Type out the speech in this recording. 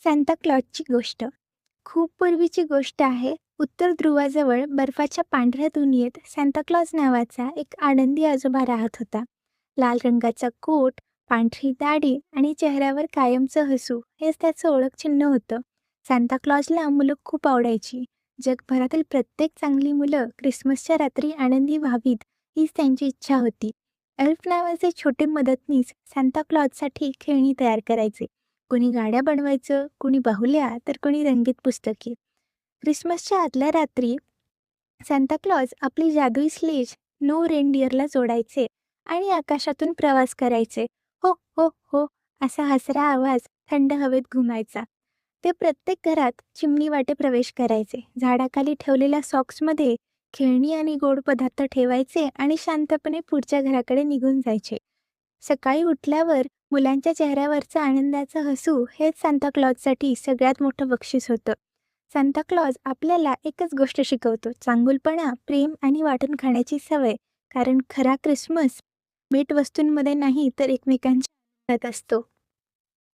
सांताक्लॉजची गोष्ट. खूप पूर्वीची गोष्ट आहे. उत्तर ध्रुवाजवळ बर्फाच्या पांढऱ्या दुनियेत सांताक्लॉज नावाचा एक आनंदी आजोबा राहत होता. लाल रंगाचा कोट, पांढरी दाढी आणि चेहऱ्यावर कायमचं हसू हेच त्याचं ओळखचिन्ह होतं. सांताक्लॉजला मुलं खूप आवडायची. जगभरातील प्रत्येक चांगली मुलं ख्रिसमसच्या रात्री आनंदी व्हावीत हीच त्यांची इच्छा होती. एल्फ नावाचे छोटे मदतनीस सांताक्लॉजसाठी खेळणी तयार करायचे. कोणी गाड्या बनवायचं, कोणी बाहुल्या, तर कोणी रंगीत पुस्तके. ख्रिसमसच्या आदल्या रात्री सांताक्लॉज आपली जादुई स्लेज नो रेनडिअरला जोडायचे आणि आकाशातून प्रवास करायचे. हो हो हो असा हसरा आवाज थंड हवेत घुमायचा. ते प्रत्येक घरात चिमणी वाटे प्रवेश करायचे. झाडाखाली ठेवलेल्या सॉक्समध्ये खेळणी आणि गोड पदार्थ ठेवायचे आणि शांतपणे पुढच्या घराकडे निघून जायचे. सकाळी उठल्यावर मुलांच्या चेहऱ्यावरचं आनंदाचं हसू हेच सांताक्लॉजसाठी सगळ्यात मोठं बक्षीस होतं. सांताक्लॉज आपल्याला एकच गोष्ट शिकवतो, चांगुलपणा, प्रेम आणि वाटून खाण्याची सवय. कारण खरा ख्रिसमस भेटवस्तूंमध्ये नाही तर एकमेकांच्या आनंदात असतो.